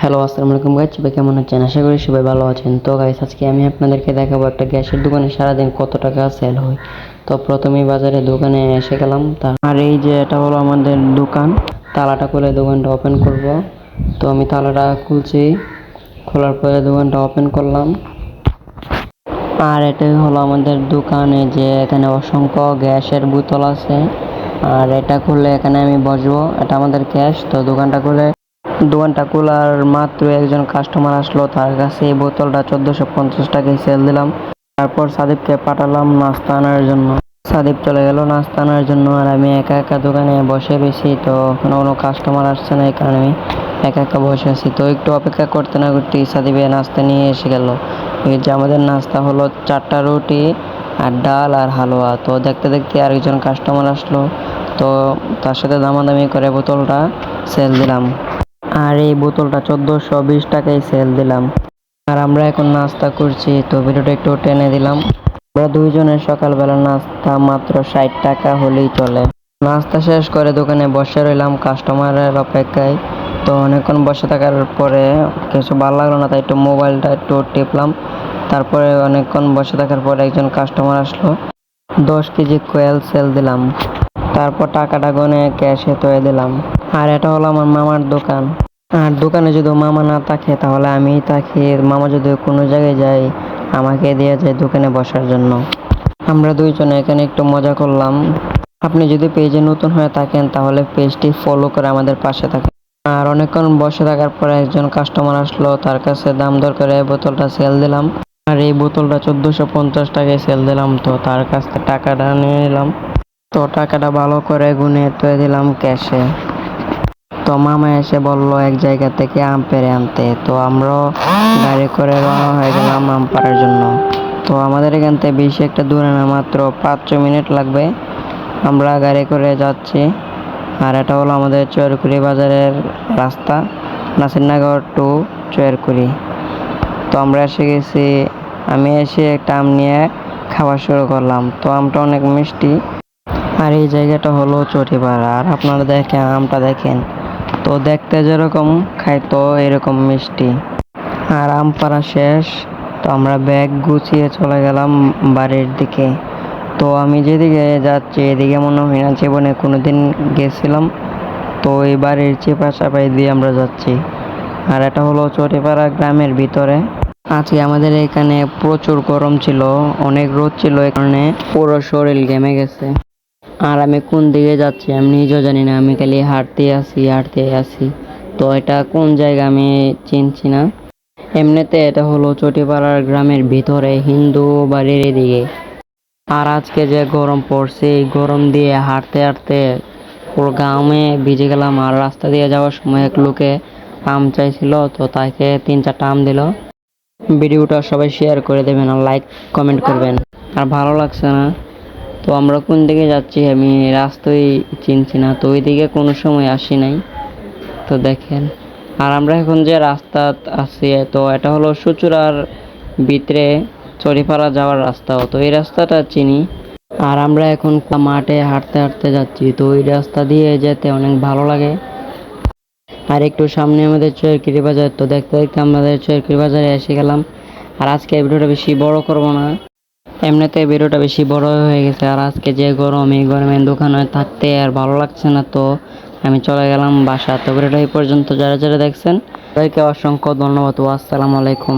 Hello, আসসালামু আলাইকুম guys, সবাই কেমন আছেন? আশা করি সবাই ভালো আছেন। তো গাইস, আজকে আমি আপনাদেরকে দেখাবো একটা গ্যাসের দোকানে সারাদিন কত টাকা সেল হয়। তো প্রথমেই বাজারে দোকানে এসে গেলাম। আর এই যে এটা হলো আমাদের দোকান। তালাটা খুলে দোকানটা ওপেন করব। তো আমি তালাটা খুলছি, খোলার পরে দোকানটা ওপেন করলাম। আর এটাই হলো আমাদের দোকানে, যে এখানে অসংখ্য গ্যাসের বোতল আছে। আর এটা খুললে এখানে আমি বসবো, এটা আমাদের গ্যাস। তো দোকানটা খোলার মাত্র একজন কাস্টমার আসলো, তার কাছে এই বোতলটা 1450 টাকায় সেল দিলাম। তারপর সাদীপকে পাঠালাম নাস্তা আনার জন্য। সাদীপ চলে গেল নাস্তা আনার জন্য, আর আমি একা একা দোকানে বসে রয়েছি। তো কোনো কাস্টমার আসছে না, এই কারণে আমি একা একা বসে আছি। তো একটু অপেক্ষা করতে না করতে সাদীপে নাস্তা নিয়ে এসে গেল। এই যে আমাদের নাস্তা হলো 4টা রুটি আর ডাল আর হালুয়া। তো দেখতে দেখতে আরেকজন কাস্টমার আসলো, তো তার সাথে দামাদামি করে বোতলটা সেল দিলাম। আর এই বোতলটা 1420 টাকায় সেল দিলাম। আর আমরা এখন নাস্তা করছি, তো ভিডিওটা একটু টেনে দিলাম। আমরা দুইজনের সকালবেলা নাস্তা মাত্র 60 টাকা হলেই চলে। নাস্তা শেষ করে দোকানে বসে রইলাম কাস্টমারের অপেক্ষায়। তো অনেকক্ষণ বসে থাকার পরে কিছু ভালো লাগলো না, তাই একটু মোবাইলটা একটু টিপলাম। তারপরে অনেকক্ষণ বসে থাকার পরে একজন কাস্টমার আসলো, 10 কেজি কোয়েল সেল দিলাম। তারপর টাকাটা গনে ক্যাশে তুলে দিলাম। আর এটা হলো আমার মামার দোকান। আর দোকানে যদি মামা না থাকে তাহলে আমি থাকি। মামা যদি কোনো জায়গায় যায় আমাকে দিয়ে যায় দোকানে বসার জন্য। আমরা দুইজনে এখানে একটু মজা করলাম। আপনি যদি পেজে নতুন হয়ে থাকেন তাহলে পেজটি ফলো করে আমাদের পাশে থাকেন। আর অনেকক্ষণ বসে থাকার পরে একজন কাস্টমার আসলো, তার কাছে দাম দর করে বোতলটা সেল দিলাম। আর এই বোতলটা 1450 টাকায় সেল দিলাম। তো তার কাছ থেকে টাকাটা নিয়ে নিলাম। তো টাকাটা ভালো করে গুনে তুলে দিলাম ক্যাশে। তো মামা এসে বলল এক জায়গা থেকে আম পেড়ে আনতে। তো আমরাও গাড়ি করে রওনা হয়ে গেলাম আম পাড়ার জন্য। তো আমাদের এখান থেকে বেশি একটা দূরে না, মাত্র 5-6 মিনিট লাগবে। আমরা গাড়ি করে যাচ্ছি। আর এটা হলো আমাদের চুয়ারকুড়ি বাজারের রাস্তা, নাসিরনগর টু চুয়ারকুড়ি। তো আমরা এসে গেছি। আমি এসে একটা আম নিয়ে খাওয়া শুরু করলাম। তো আমটা অনেক মিষ্টি। আর এই জায়গাটা হলো চটিপাড়া। আর আপনারা দেখেন আমটা দেখেন, তো দেখতে যেরকম খাইতো এরকম মিষ্টি। আর আম পাড়া শেষ, তো আমরা ব্যাগ গুছিয়ে চলে গেলাম বাড়ির দিকে। তো আমি যেদিকে যাচ্ছি এদিকে মনে হয় না জীবনে কোনোদিন গেছিলাম। তো এই বাড়ির চেপা চাপাই দিয়ে আমরা যাচ্ছি। আর এটা হলো চটিপাড়া গ্রামের ভিতরে। আজকে আমাদের এখানে প্রচুর গরম ছিল, অনেক রোদ ছিল, এই কারণে পুরো শরীর ঘেমে গেছে। আর আমি কোন দিকে যাচ্ছি আমি নিজেও জানি না, আমি খালি হাঁটতে আসি। তো এটা কোন জায়গা আমি চিনছি না। এমনিতে এটা হলো চটিপাড়ার গ্রামের ভিতরে হিন্দু বাড়ির এদিকে। আর আজকে যে গরম পড়ছে, এই গরম দিয়ে হাঁটতে হাঁটতে পুরো গামে ভিজে গেলাম। আর রাস্তা দিয়ে যাওয়ার সময় এক লোকে আম চাইছিল, তো তাকে 3-4টা আম দিল। ভিডিওটা সবাই শেয়ার করে দেবেন আর লাইক কমেন্ট করবেন। আর ভালো লাগছে না। তো আমরা কোন দিকে যাচ্ছি আমি রাস্তায় চিনছি না, তো ওই দিকে কোনো সময় আসি নাই। তো দেখেন, আর আমরা এখন যে রাস্তা আছি, তো এটা হলো সুচুরার ভিতরে চড়িপাড়া যাওয়ার রাস্তা। তো এই রাস্তাটা চিনি। আর আমরা এখন মাঠে হাঁটতে হাঁটতে যাচ্ছি, তো ওই রাস্তা দিয়ে যেতে অনেক ভালো লাগে। আর একটু সামনে আমাদের চরকিরি বাজার। তো দেখতে দেখতে আমাদের চরকিরি বাজারে এসে গেলাম। আর আজকে ভিডিওটা বেশি বড় করব না, এমনিতে ভিডিওটা বেশি বড় হয়ে গেছে। আর আজকে যে গরম, এই গরমে দোকানে থাকতে আর ভালো লাগছে না, তো আমি চলে গেলাম বাসা। তো ভিডিওটা এই পর্যন্ত যারা যারা দেখছেন তাদেরকে অসংখ্য ধন্যবাদ। আসসালামু আলাইকুম।